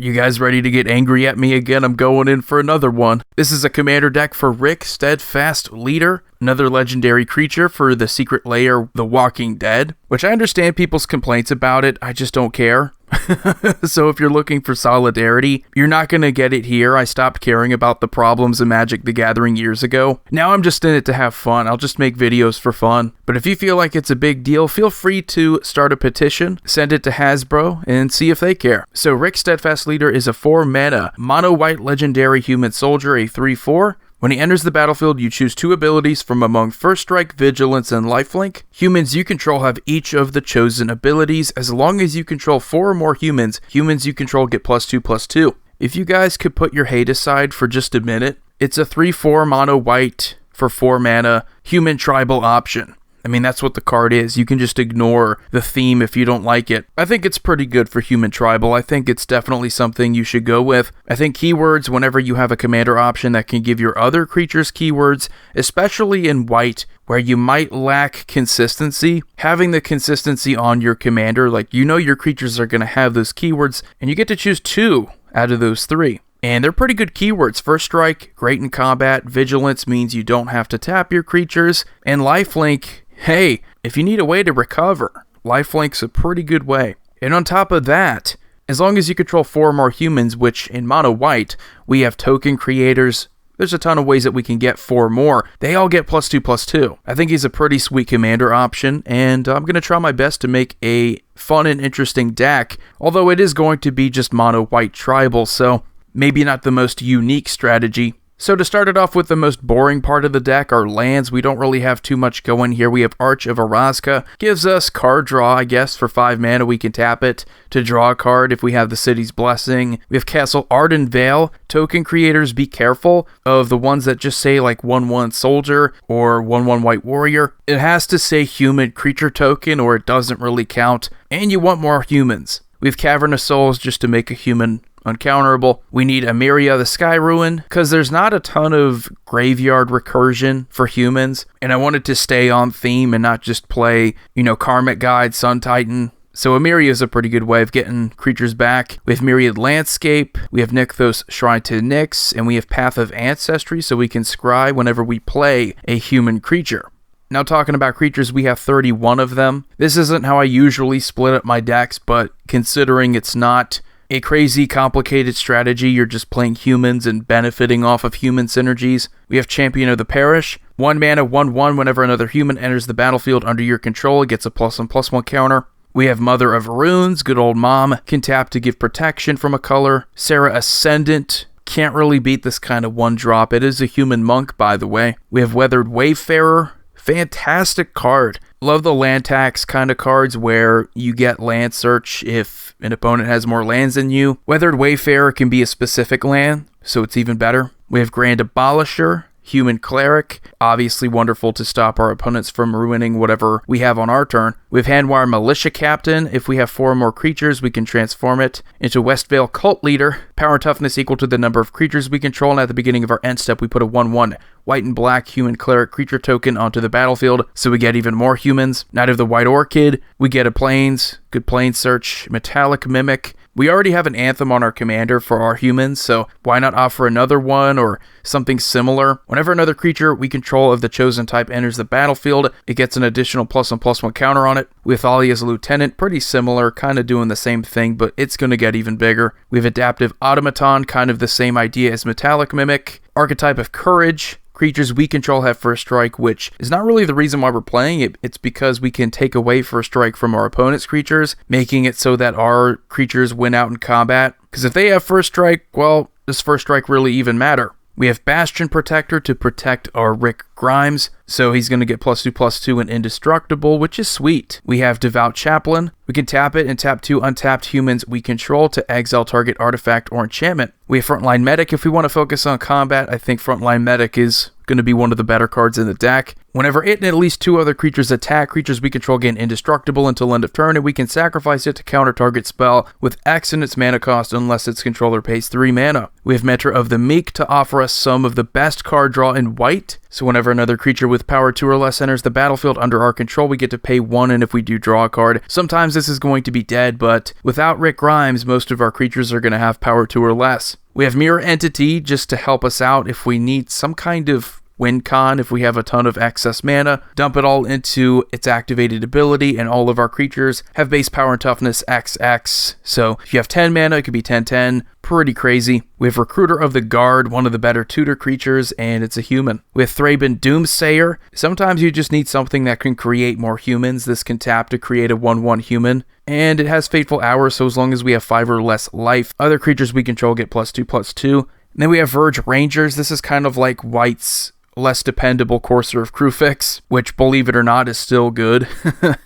You guys ready to get angry at me again? I'm going in for another one. This is a commander deck for Rick, Steadfast Leader, another legendary creature for the secret lair, The Walking Dead, which I understand people's complaints about it. I just don't care. So if you're looking for solidarity, you're not going to get it here. I stopped caring about the problems of Magic the Gathering years ago. Now I'm just in it to have fun. I'll just make videos for fun. But if you feel like it's a big deal, feel free to start a petition, send it to Hasbro, and see if they care. So Rick, Steadfast Leader is a 4-mana, mono-white legendary human soldier, a 3/4. When he enters the battlefield, you choose 2 abilities from among First Strike, Vigilance, and Lifelink. Humans you control have each of the chosen abilities. As long as you control 4 or more humans you control get +2/+2. If you guys could put your hate aside for just a minute, it's a 3/4 mono white for 4 mana human tribal option. I mean, that's what the card is. You can just ignore the theme if you don't like it. I think it's pretty good for human tribal. I think it's definitely something you should go with. I think keywords, whenever you have a commander option that can give your other creatures keywords, especially in white, where you might lack consistency, having the consistency on your commander, like you know your creatures are going to have those keywords, and you get to choose 2 out of those 3. And they're pretty good keywords. First Strike, great in combat. Vigilance means you don't have to tap your creatures. And Lifelink, hey, if you need a way to recover, Lifelink's a pretty good way. And on top of that, as long as you control 4 or more humans, which in mono white, we have token creators, there's a ton of ways that we can get 4 more. They all get +2/+2. I think he's a pretty sweet commander option, and I'm going to try my best to make a fun and interesting deck, although it is going to be just mono white tribal, so maybe not the most unique strategy. So to start it off with the most boring part of the deck, our lands, we don't really have too much going here. We have Arch of Orazca, gives us card draw, I guess, for 5 mana. We can tap it to draw a card if we have the City's Blessing. We have Castle Ardenvale. Token creators, be careful of the ones that just say like 1/1 Soldier or 1/1 White Warrior. It has to say human creature token or it doesn't really count, and you want more humans. We have Cavern of Souls just to make a human uncounterable. We need Emeria the Sky Ruin, because there's not a ton of graveyard recursion for humans, and I wanted to stay on theme and not just play, Karmic Guide, Sun Titan. So Emeria is a pretty good way of getting creatures back. We have Myriad Landscape, we have Nykthos Shrine to Nyx, and we have Path of Ancestry, so we can scry whenever we play a human creature. Now talking about creatures, we have 31 of them. This isn't how I usually split up my decks, but considering it's not a crazy complicated strategy, you're just playing humans and benefiting off of human synergies. We have Champion of the Parish. 1 mana, 1/1. Whenever another human enters the battlefield under your control, it gets a +1/+1 counter. We have Mother of Runes. Good old mom. Can tap to give protection from a color. Serra Ascendant. Can't really beat this kind of 1-drop. It is a human monk, by the way. We have Weathered Wayfarer. Fantastic card. Love the land tax kind of cards where you get land search if an opponent has more lands than you. Weathered Wayfarer can be a specific land, so it's even better. We have Grand Abolisher, Human Cleric, obviously wonderful to stop our opponents from ruining whatever we have on our turn. We have Handwire Militia Captain. If we have 4 or more creatures, we can transform it into Westvale Cult Leader. Power and toughness equal to the number of creatures we control, and at the beginning of our end step, we put a 1/1 white and black Human Cleric creature token onto the battlefield, so we get even more humans. Knight of the White Orchid, we get a Plains, good Plains search. Metallic Mimic. We already have an Anthem on our commander for our humans, so why not offer another one or something similar? Whenever another creature we control of the chosen type enters the battlefield, it gets an additional +1/+1 counter on it. With Thalia's Lieutenant, pretty similar, kind of doing the same thing, but it's going to get even bigger. We have Adaptive Automaton, kind of the same idea as Metallic Mimic. Archetype of Courage. Creatures we control have First Strike, which is not really the reason why we're playing it. It's because we can take away First Strike from our opponent's creatures, making it so that our creatures win out in combat. Because if they have First Strike, well, does First Strike really even matter? We have Bastion Protector to protect our Rick Grimes, so he's going to get +2/+2 and Indestructible, which is sweet. We have Devout Chaplain. We can tap it and tap 2 untapped humans we control to exile target artifact or enchantment. We have Frontline Medic. If we want to focus on combat, I think Frontline Medic is going to be one of the better cards in the deck. Whenever it and at least 2 other creatures attack, creatures we control gain indestructible until end of turn, and we can sacrifice it to counter target spell with X in its mana cost unless its controller pays 3 mana. We have Mentor of the Meek to offer us some of the best card draw in white. So whenever another creature with power 2 or less enters the battlefield under our control, we get to pay 1, and if we do draw a card, sometimes this is going to be dead, but without Rick Grimes, most of our creatures are going to have power 2 or less. We have Mirror Entity just to help us out if we need some kind of win con. If we have a ton of excess mana, dump it all into its activated ability, and all of our creatures have base power and toughness XX. So if you have 10 mana, it could be 10/10. Pretty crazy. We have Recruiter of the Guard, one of the better tutor creatures, and it's a human. With Thraben Doomsayer, sometimes you just need something that can create more humans. This can tap to create a 1/1 human. And it has Fateful Hour, so as long as we have 5 or less life, other creatures we control get +2/+2. And then we have Verge Rangers. This is kind of like White's less dependable Courser of Kruphix, which, believe it or not, is still good.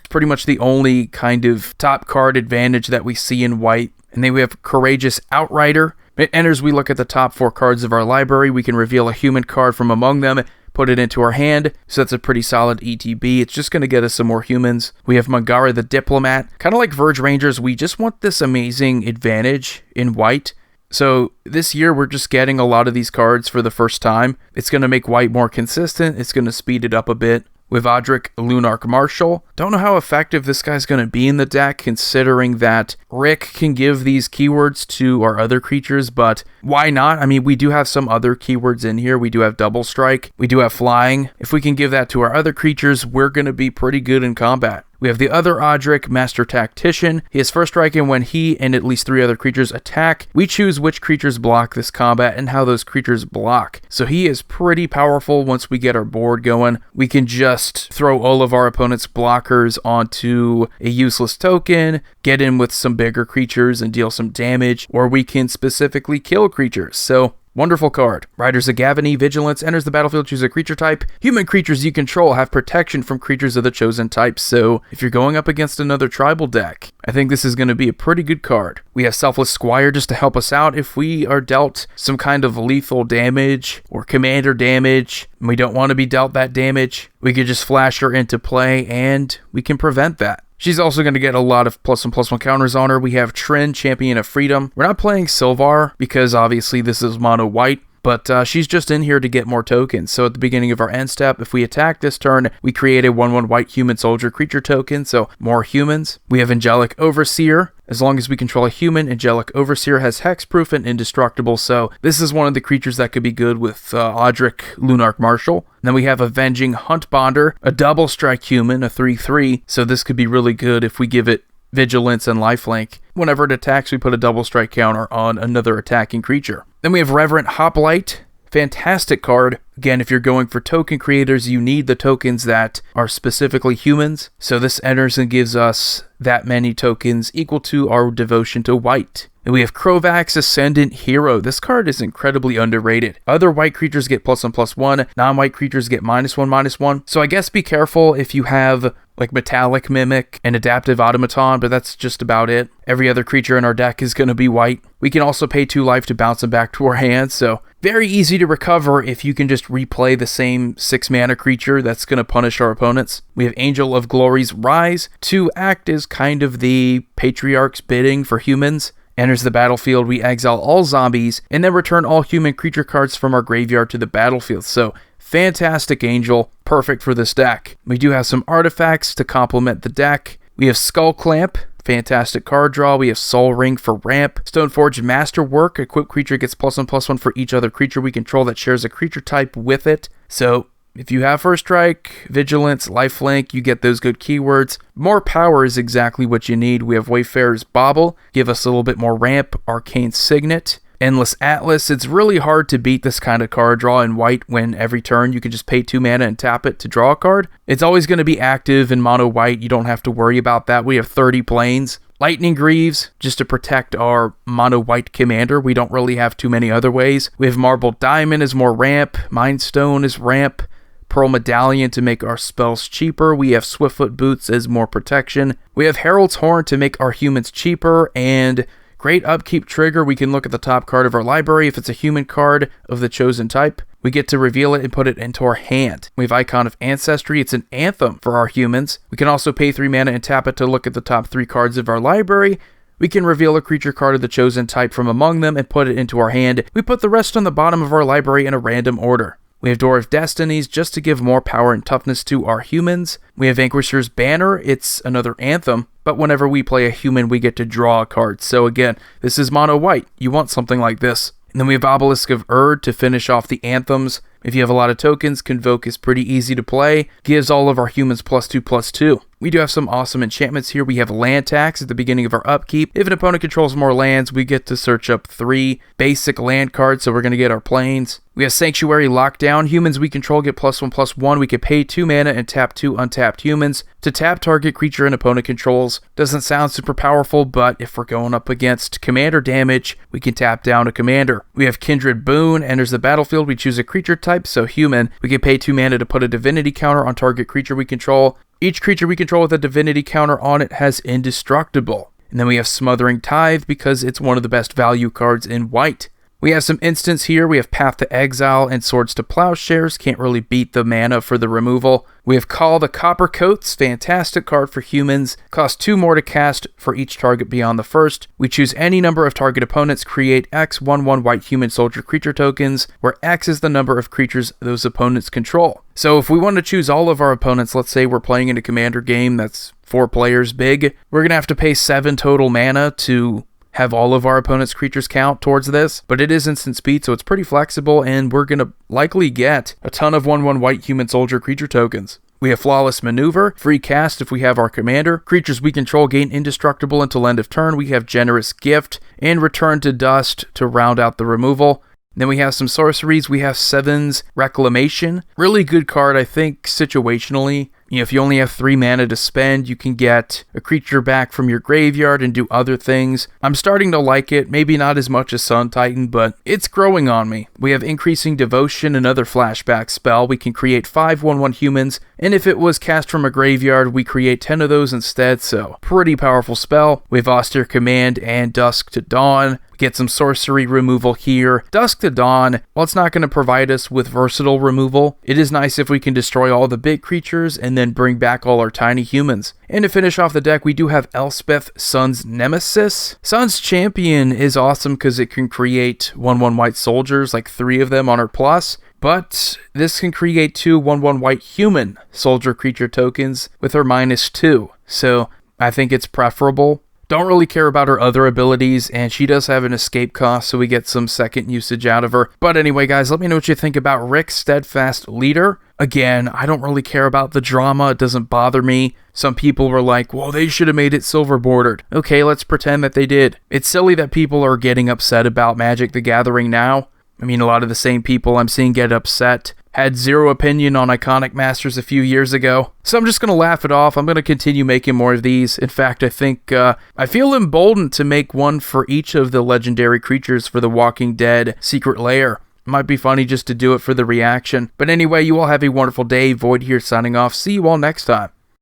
Pretty much the only kind of top card advantage that we see in White. And then we have Courageous Outrider. It enters, we look at the top 4 cards of our library. We can reveal a human card from among them, put it into our hand, so that's a pretty solid ETB. It's just going to get us some more humans. We have Mangara the Diplomat. Kind of like Verge Rangers, we just want this amazing advantage in White. So this year we're just getting a lot of these cards for the first time. It's going to make White more consistent. It's going to speed it up a bit. With Odric Lunarch Marshal, don't know how effective this guy's going to be in the deck, considering that Rick can give these keywords to our other creatures, but why not? I mean, we do have some other keywords in here. We do have Double Strike. We do have Flying. If we can give that to our other creatures, we're going to be pretty good in combat. We have the other Odric, Master Tactician. He has first strike, and when he and at least 3 other creatures attack, we choose which creatures block this combat and how those creatures block. So he is pretty powerful once we get our board going. We can just throw all of our opponent's blockers onto a useless token, get in with some bigger creatures and deal some damage, or we can specifically kill creatures. So wonderful card. Riders of Gavony, Vigilance, enters the battlefield, choose a creature type. Human creatures you control have protection from creatures of the chosen type, so if you're going up against another tribal deck, I think this is going to be a pretty good card. We have Selfless Squire just to help us out if we are dealt some kind of lethal damage or commander damage, and we don't want to be dealt that damage. We could just flash her into play, and we can prevent that. She's also going to get a lot of +1/+1 counters on her. We have Trin, Champion of Freedom. We're not playing Sylvar because obviously this is mono white, but she's just in here to get more tokens. So at the beginning of our end step, if we attack this turn, we create a 1/1 white human soldier creature token, so more humans. We have Angelic Overseer. As long as we control a human, Angelic Overseer has hexproof and indestructible, so this is one of the creatures that could be good with Odric Lunarch Marshal. And then we have Avenging Huntbonder, a double strike human, a 3/3, so this could be really good if we give it Vigilance and Lifelink. Whenever it attacks, we put a double strike counter on another attacking creature. Then we have Reverent Hoplite. Fantastic card. Again, if you're going for token creators, you need the tokens that are specifically humans. So this enters and gives us that many tokens equal to our devotion to white. And we have Krovax, Ascendant Hero. This card is incredibly underrated. Other white creatures get +1/+1. Non-white creatures get -1/-1. So I guess be careful if you have like Metallic Mimic and Adaptive Automaton, but that's just about it. Every other creature in our deck is going to be white. We can also pay 2 life to bounce them back to our hands, so very easy to recover if you can just replay the same 6 mana creature that's going to punish our opponents. We have Angel of Glory's Rise to act as kind of the Patriarch's bidding for humans. Enters the battlefield, we exile all zombies, and then return all human creature cards from our graveyard to the battlefield. So fantastic Angel, perfect for this deck. We do have some artifacts to complement the deck. We have Skull Clamp, fantastic card draw. We have Soul Ring for ramp. Stoneforge Masterwork, equipped creature gets +1/+1 for each other creature we control that shares a creature type with it. So if you have First Strike, Vigilance, Lifelink, you get those good keywords. More power is exactly what you need. We have Wayfarer's Bauble, give us a little bit more ramp. Arcane Signet, Endless Atlas. It's really hard to beat this kind of card draw in white when every turn you can just pay 2 mana and tap it to draw a card. It's always going to be active in mono white. You don't have to worry about that. We have 30 planes. Lightning Greaves, just to protect our mono white commander. We don't really have too many other ways. We have Marble Diamond as more ramp. Mind Stone is ramp. Pearl Medallion to make our spells cheaper. We have Swiftfoot Boots as more protection. We have Herald's Horn to make our humans cheaper, and Great upkeep trigger. We can look at the top card of our library. If it's a human card of the chosen type, we get to reveal it and put it into our hand. We have Icon of Ancestry. It's an anthem for our humans. We can also pay 3 mana and tap it to look at the top 3 cards of our library. We can reveal a creature card of the chosen type from among them and put it into our hand. We put the rest on the bottom of our library in a random order. We have Door of Destinies just to give more power and toughness to our humans. We have Vanquisher's Banner. It's another anthem, but whenever we play a human, we get to draw a card. So again, this is mono white. You want something like this. And then we have Obelisk of Erd to finish off the anthems. If you have a lot of tokens, Convoke is pretty easy to play. Gives all of our humans +2/+2. We do have some awesome enchantments here. We have Land Tax at the beginning of our upkeep. If an opponent controls more lands, we get to search up 3 basic land cards, so we're going to get our plains. We have Sanctuary Lockdown. Humans we control get +1/+1. We could pay 2 mana and tap 2 untapped humans to tap target creature an opponent controls. Doesn't sound super powerful, but if we're going up against commander damage, we can tap down a commander. We have Kindred Boon. Enters the battlefield. We choose a creature type, so human. We can pay 2 mana to put a divinity counter on target creature we control. Each creature we control with a divinity counter on it has Indestructible. And then we have Smothering Tithe because it's one of the best value cards in white. We have some instants here. We have Path to Exile and Swords to Plowshares. Can't really beat the mana for the removal. We have Call the Coppercoats. Fantastic card for humans. Costs 2 more to cast for each target beyond the first. We choose any number of target opponents. Create X 1/1 white human soldier creature tokens, where X is the number of creatures those opponents control. So if we want to choose all of our opponents, let's say we're playing in a commander game that's 4 players big, we're going to have to pay 7 total mana to have all of our opponent's creatures count towards this, but it is instant speed, so it's pretty flexible, and we're going to likely get a ton of 1/1 white human soldier creature tokens. We have Flawless Maneuver, free cast if we have our commander. Creatures we control gain Indestructible until end of turn. We have Generous Gift and Return to Dust to round out the removal. Then we have some sorceries. We have Seven's Reclamation. Really good card, I think, situationally. If you only have 3 mana to spend, you can get a creature back from your graveyard and do other things. I'm starting to like it, maybe not as much as Sun Titan, but it's growing on me. We have Increasing Devotion, another flashback spell. We can create 5 1/1 humans, and if it was cast from a graveyard, we create 10 of those instead, so pretty powerful spell. We have Austere Command and Dusk to Dawn. Get some sorcery removal here. Dusk to Dawn, while it's not going to provide us with versatile removal, it is nice if we can destroy all the big creatures and then bring back all our tiny humans. And to finish off the deck, we do have Elspeth, Sun's Nemesis. Sun's Champion is awesome because it can create 1/1 white soldiers, like 3 of them on her plus. But this can create 2 1/1 white human soldier creature tokens with her -2. So I think it's preferable. Don't really care about her other abilities, and she does have an escape cost, so we get some second usage out of her. But anyway, guys, let me know what you think about Rick, Steadfast Leader. Again, I don't really care about the drama. It doesn't bother me. Some people were like, well, they should have made it silver bordered. Okay, let's pretend that they did. It's silly that people are getting upset about Magic the Gathering now. I mean, a lot of the same people I'm seeing get upset had zero opinion on Iconic Masters a few years ago. So I'm just going to laugh it off. I'm going to continue making more of these. In fact, I think I feel emboldened to make one for each of the legendary creatures for the Walking Dead Secret Lair. It might be funny just to do it for the reaction. But anyway, you all have a wonderful day. Void here signing off. See you all next time.